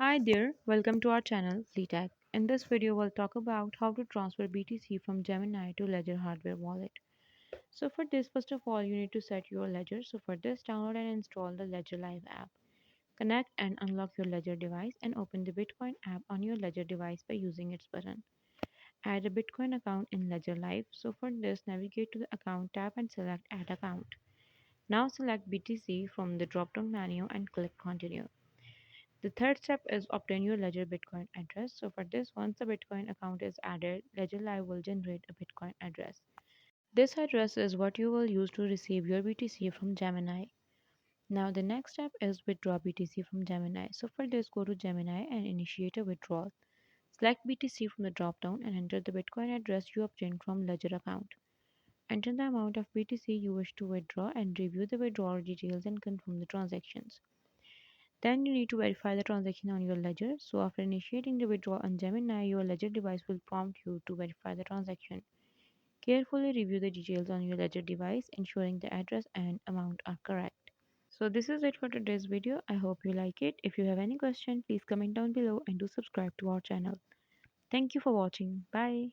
Hi there, welcome to our channel Fleetag. In this video, we'll talk about how to transfer BTC from Gemini to Ledger hardware wallet. So for this, first of all, you need to set your Ledger. So for this, download and install the Ledger Live app. Connect and unlock your Ledger device and open the Bitcoin app on your Ledger device by using its button. Add a Bitcoin account in Ledger Live. So for this, navigate to the account tab and select add account. Now select BTC from the drop-down menu and click continue. The third step is obtain your Ledger Bitcoin address. So for this, once the Bitcoin account is added, Ledger Live will generate a Bitcoin address. This address is what you will use to receive your BTC from Gemini. Now the next step is withdraw BTC from Gemini. So for this, go to Gemini and initiate a withdrawal. Select BTC from the drop-down and enter the Bitcoin address you obtained from Ledger account. Enter the amount of BTC you wish to withdraw and review the withdrawal details and confirm the transactions. Then you need to verify the transaction on your ledger. So after initiating the withdrawal on Gemini, your ledger device will prompt you to verify the transaction. Carefully review the details on your ledger device, ensuring the address and amount are correct. So this is it for today's video. I hope you like it. If you have any question, please comment down below and do subscribe to our channel. Thank you for watching. Bye.